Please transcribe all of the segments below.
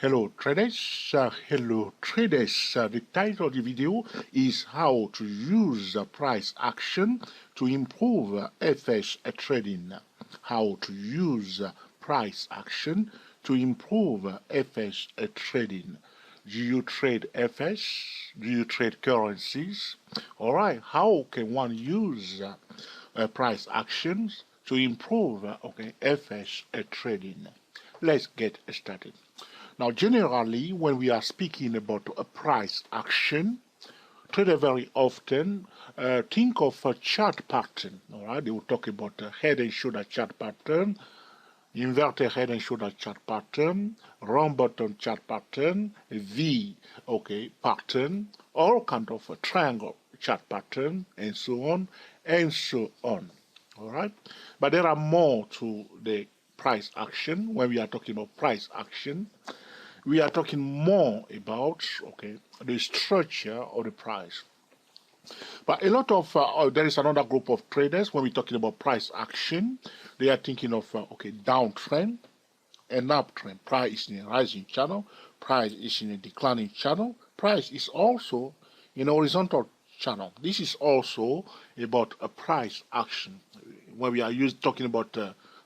Hello traders, the title of the video is how to use price action to improve FX trading. How to use price action to improve FX trading. Do you trade FX? Do you trade currencies? Alright, how can one use price actions to improve FX trading? Let's get started. Now, generally, when we are speaking about a price action, traders very often think of a chart pattern. All right, they will talk about a head and shoulder chart pattern, inverted head and shoulder chart pattern, round bottom chart pattern, V pattern, all kind of a triangle chart pattern, and so on and so on. All right, but there are more to the price action. When we are talking about price action, we are talking more about the structure of the price. But a lot of there is another group of traders when we're talking about price action. They are thinking of downtrend and uptrend. Price is in a rising channel. Price is in a declining channel. Price is also in a horizontal channel. This is also about a price action. When we are talking about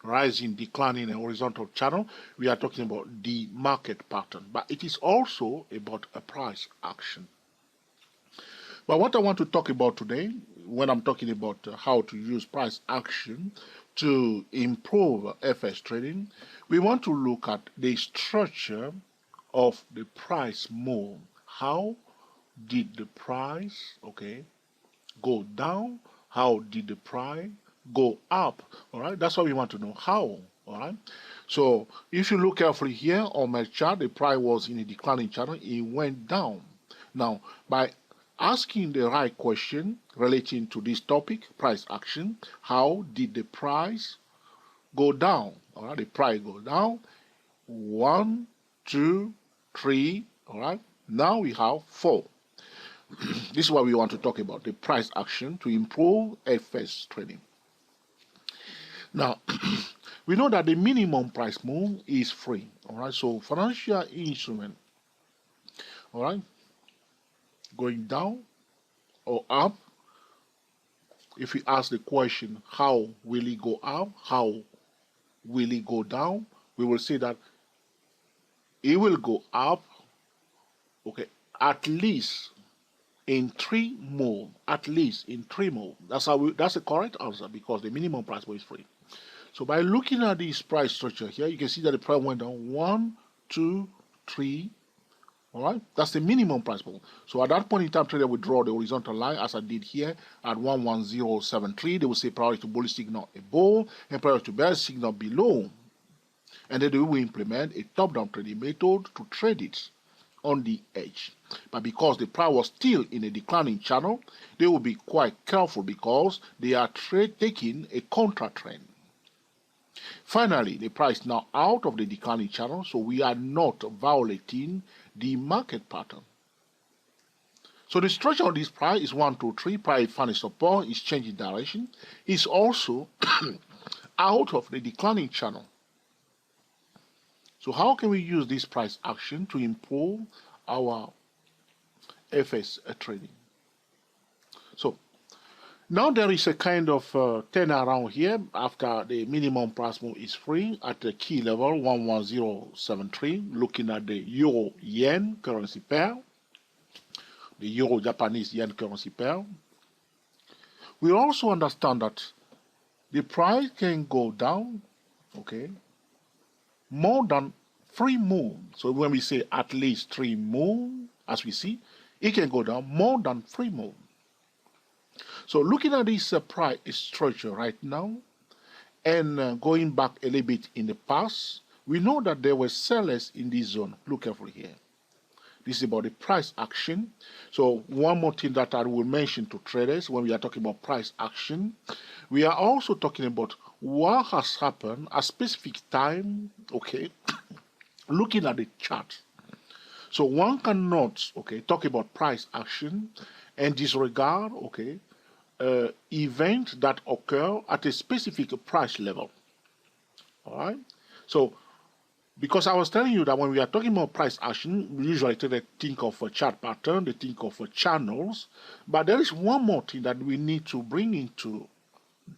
rising, declining, and horizontal channel, we are talking about the market pattern, but it is also about a price action. But what I want to talk about today, when I'm talking about how to use price action to improve FX trading, we want to look at the structure of the price move. How did the price go down? How did the price go up? All right, that's what we want to know. How? All right, so if you look carefully here on my chart, the price was in a declining channel. It went down. Now, by asking the right question relating to this topic, price action, how did the price go down? All right, the price go down. 1, 2, 3. All right, now we have 4. This is what we want to talk about, the price action to improve FX trading. Now, we know that the minimum price move is free. All right, so financial instrument, all right, going down or up. If we ask the question, how will it go up? How will it go down? We will say that it will go up, at least in 3 moves. At least in 3 moves. That's the correct answer, because the minimum price move is free. So by looking at this price structure here, you can see that the price went down 1, 2, 3. All right, that's the minimum price move. So at that point in time, trader will draw the horizontal line as I did here at 11073. They will say prior to bullish signal above and prior to bearish signal below, and then they will implement a top-down trading method to trade it on the edge. But because the price was still in a declining channel, they will be quite careful because they are taking a contra trend. Finally, the price now out of the declining channel, so we are not violating the market pattern. So the structure of this price is 1, 2, 3. Price finally support is changing direction. It's also out of the declining channel. So how can we use this price action to improve our FX trading? So now there is a kind of turnaround here after the minimum price move is free at the key level 11073, looking at the Euro-Yen currency pair, the Euro-Japanese Yen currency pair. We also understand that the price can go down, more than 3 moves. So when we say at least 3 moves, as we see, it can go down more than 3 moves. So looking at this price structure right now, and going back a little bit in the past, we know that there were sellers in this zone. Look carefully here. This is about the price action. So one more thing that I will mention to traders when we are talking about price action, we are also talking about what has happened at specific time, looking at the chart. So one cannot, talk about price action and disregard, events that occur at a specific price level. All right. So Because I was telling you that when we are talking about price action, we usually think of a chart pattern, they think of channels, but there is one more thing that we need to bring to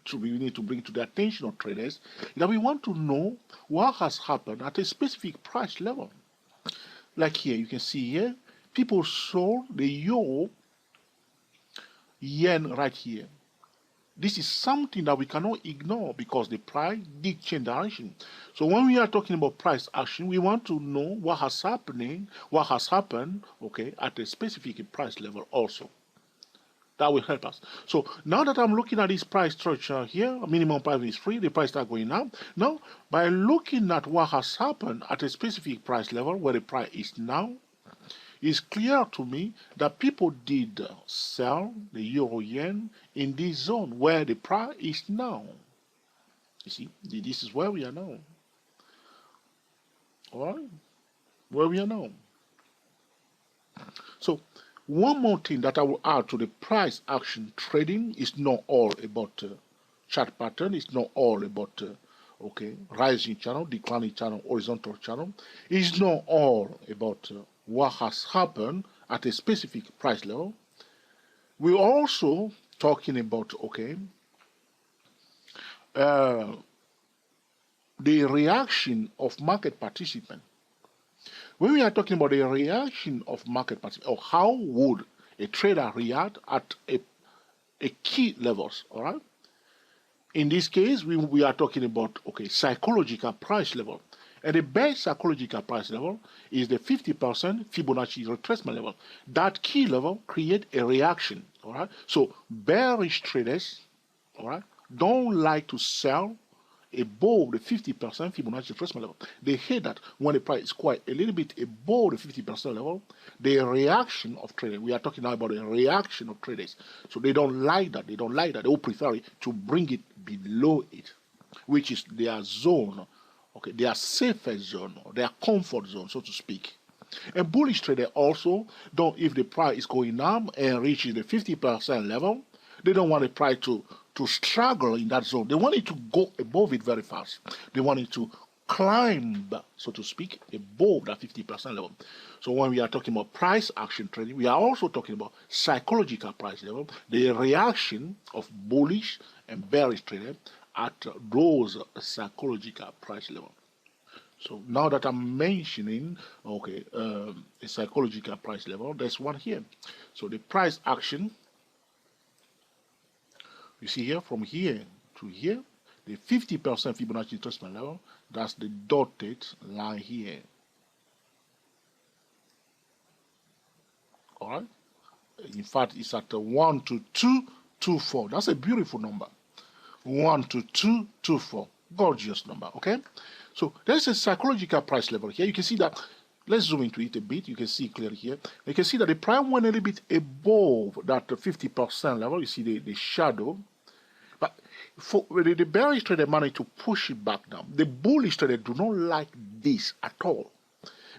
the attention of traders, that we want to know what has happened at a specific price level. Like here, you can see here, people sold the euro yen right here. This is something that we cannot ignore because the price did change direction. So when we are talking about price action, we want to know what has happened, okay, at a specific price level also. That will help us. So now that I'm looking at this price structure here, minimum price is free, the price start going up. Now, by looking at what has happened at a specific price level where the price is now, it's clear to me that people did sell the euro yen in this zone where the price is now. You see, this is where we are now. All right? Where we are now. So, one more thing that I will add to the price action trading is not all about chart pattern, it's not all about okay, rising channel, declining channel, horizontal channel. It's not all about what has happened at a specific price level. We're also talking about, okay, the reaction of market participants. When we are talking about the reaction of market participants, or how would a trader react at a key levels, all right? In this case, we are talking about, okay, psychological price level. And the best psychological price level is the 50% Fibonacci retracement level. That key level creates a reaction, all right? So bearish traders, all right, don't like to sell above the 50% Fibonacci retracement level. They hate that when the price is quite a little bit above the 50% level, the reaction of traders, we are talking now about the reaction of traders. So they don't like that. They don't like that. They will prefer it to bring it below it, which is their zone, okay, their safest zone, or their comfort zone, so to speak. And bullish trader also don't, if the price is going up and reaches the 50% level, they don't want the price to struggle in that zone. They want it to go above it very fast. They want it to climb, so to speak, above that 50% level. So when we are talking about price action trading, we are also talking about psychological price level, the reaction of bullish and bearish traders at those psychological price level. So now that I'm mentioning, okay, a psychological price level, there's one here. So the price action, you see here, from here to here, the 50% Fibonacci retracement level, that's the dotted line here. All right? In fact, it's at 1 to 224. That's a beautiful number. 1 to 224. Gorgeous number, okay? So there's a psychological price level here. You can see that. Let's zoom into it a bit. You can see clearly here. You can see that the price went a little bit above that 50% level. You see the shadow. But for the bearish trader managed to push it back down. The bullish trader do not like this at all.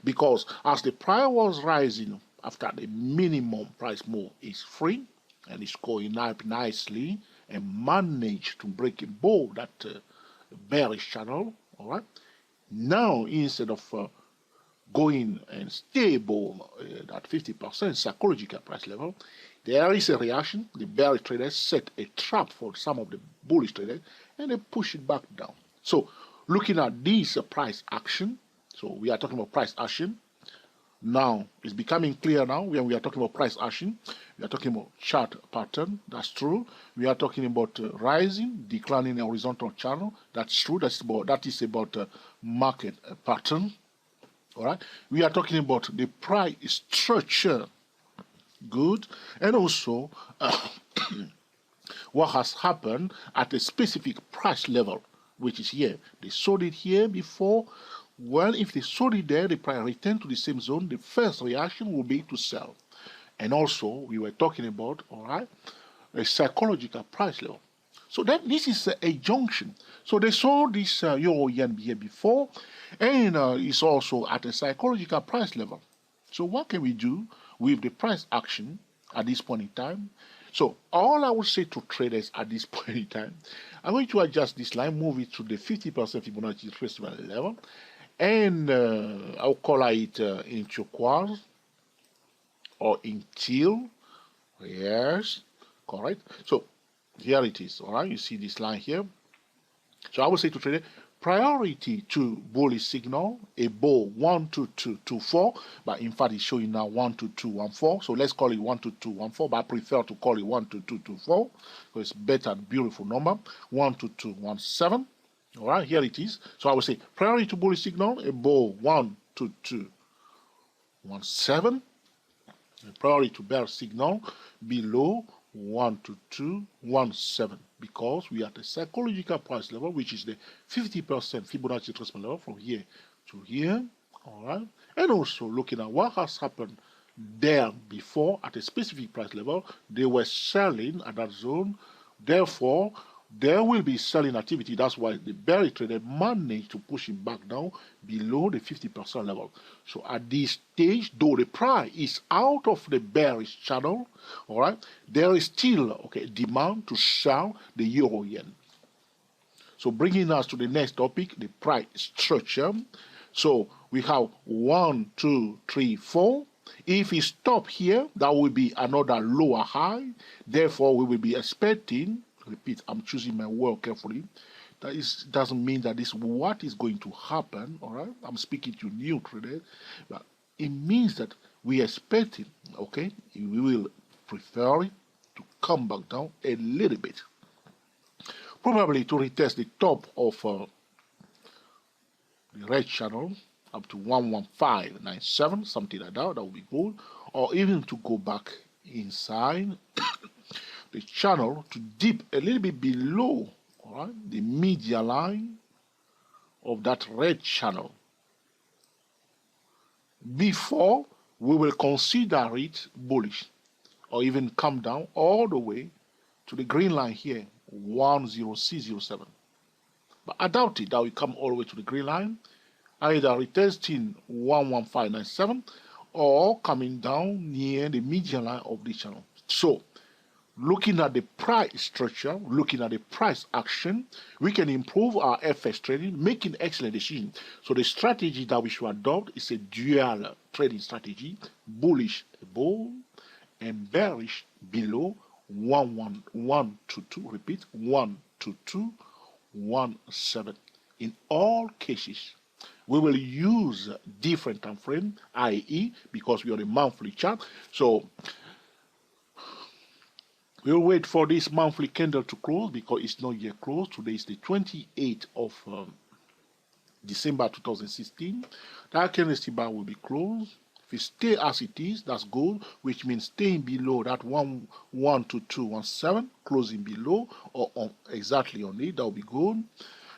Because as the price was rising after the minimum price move is free and it's going up nicely and managed to break above that bearish channel, all right? Now, instead of going and stay above that 50% psychological price level, there is a reaction. The bearish traders set a trap for some of the bullish traders and they push it back down. So looking at this price action, so we are talking about price action. Now it's becoming clear now when we are talking about price action. We are talking about chart pattern. That's true. We are talking about rising, declining horizontal channel. That's true. That is about market pattern. All right. We are talking about the price structure. Good. And also what has happened at a specific price level, which is here. They sold it here before. Well, if they sold it there, the price returned to the same zone, the first reaction will be to sell. And also, we were talking about, all right, a psychological price level. So that this is a junction. So they saw this euro yen here before, and it's also at a psychological price level. So what can we do with the price action at this point in time? So all I would say to traders at this point in time, I'm going to adjust this line, move it to the 50% Fibonacci retracement level, and I'll call it in turquoise or in teal. Yes, correct. So here it is. All right, you see this line here. So I would say to trader, priority to bullish signal above 12224, but in fact it's showing now 12214. So let's call it 12214, but I prefer to call it 12224 because it's better and beautiful number. 12217. All right, here it is. So I would say priority to bullish signal above 12217. Priority to bear signal below 12217, because we are at a psychological price level, which is the 50% Fibonacci retracement level from here to here. All right, and also looking at what has happened there before at a specific price level, they were selling at that zone. Therefore, there will be selling activity. That's why the bearish trader managed to push it back down below the 50% level. So at this stage, though the price is out of the bearish channel, all right, there is still demand to sell the euro yen. So bringing us to the next topic, the price structure. So we have 1, 2, 3, 4. If we stop here, that will be another lower high. Therefore, we will be expecting. Repeat, I'm choosing my word carefully. That doesn't mean that this is what is going to happen, all right? I'm speaking to new traders, but it means that we are expecting, okay, we will prefer it to come back down a little bit. Probably to retest the top of the red channel up to 11597, something like that, that would be good. Or even to go back inside the channel to dip a little bit below, all right, the media line of that red channel before we will consider it bullish, or even come down all the way to the green line here, 10607. But I doubt it that we come all the way to the green line, either retesting 11597 or coming down near the media line of the channel. So looking at the price structure, looking at the price action, we can improve our FX trading, making excellent decisions. So the strategy that we should adopt is a dual trading strategy, bullish above and bearish below 122, repeat, 12217. In all cases, we will use different time frame, i.e., because we are a monthly chart. So we'll wait for this monthly candle to close because it's not yet closed. Today is the 28th of December 2016. That candlestick bar will be closed. If it stay as it is, that's good, which means staying below that 12217, closing below or exactly on it, that will be good.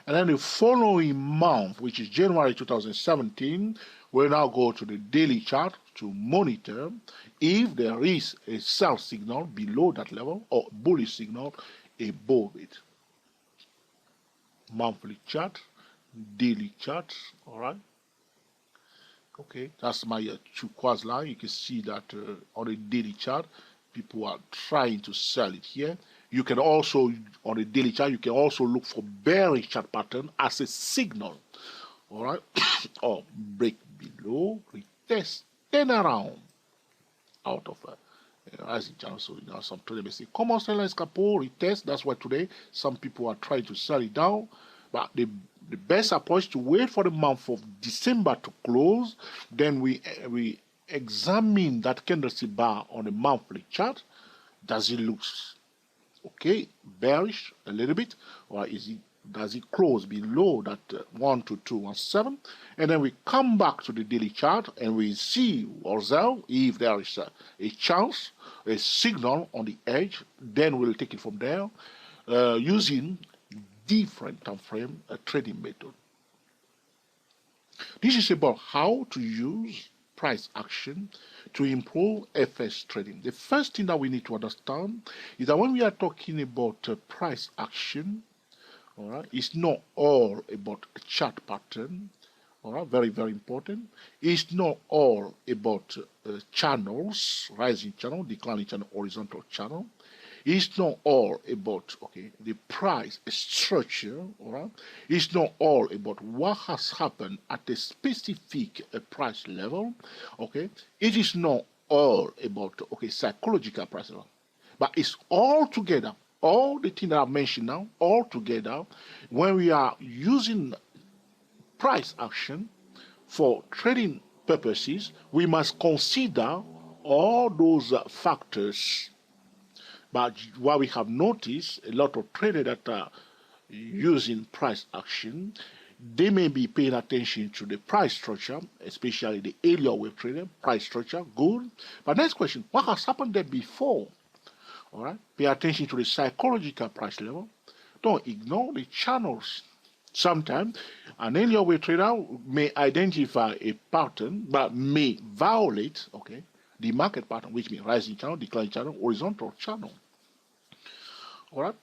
And then the following month, which is January 2017, we'll now go to the daily chart to monitor if there is a sell signal below that level or bullish signal above it. Monthly chart, daily chart, all right? Okay, that's my turquoise line. You can see that on the daily chart, people are trying to sell it here. You can also, on the daily chart, you can also look for bearish chart pattern as a signal, all right? Or break below, retest, turn around out of rising channel. So you know, some traders may say, come on, sell escapo, retest. That's why today some people are trying to sell it down. But the best approach to wait for the month of December to close. Then we examine that candlestick bar on the monthly chart. Does it look okay, bearish a little bit, or does it close below that 12217? And then we come back to the daily chart and we see ourselves if there is a chance, a signal on the edge. Then we'll take it from there using different time frame trading method. This is about how to use price action to improve FX trading. The first thing that we need to understand is that when we are talking about price action, all right, it's not all about a chart pattern. All right, very, very important. It's not all about channels, rising channel, declining channel, horizontal channel. It's not all about the price structure, all right? It's not all about what has happened at a specific price level, okay? It is not all about psychological price level, but it's all together. All the things that I mentioned now, all together, when we are using price action for trading purposes, we must consider all those factors. But what we have noticed, a lot of traders that are using price action, they may be paying attention to the price structure, especially the area wave trader, price structure, good. But next question, what has happened there before? All right, pay attention to the psychological price level. Don't ignore the channels. Sometimes an area wave trader may identify a pattern but may violate the market pattern, which means rising channel, declining channel, horizontal channel. All right.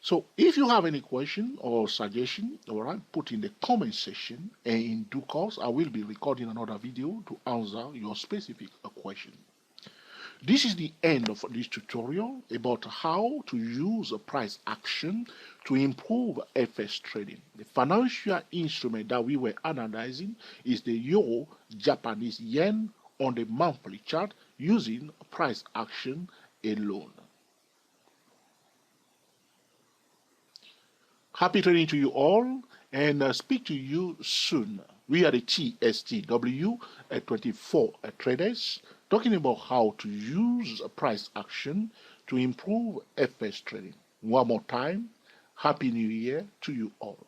So if you have any question or suggestion, all right, put in the comment section, and in due course I will be recording another video to answer your specific question. This is the end of this tutorial about how to use a price action to improve FX trading. The financial instrument that we were analyzing is the Euro Japanese yen on the monthly chart using price action alone. Happy trading to you all, and speak to you soon. We are the TSTW at 24 traders, talking about how to use price action to improve FX trading. One more time, Happy New Year to you all.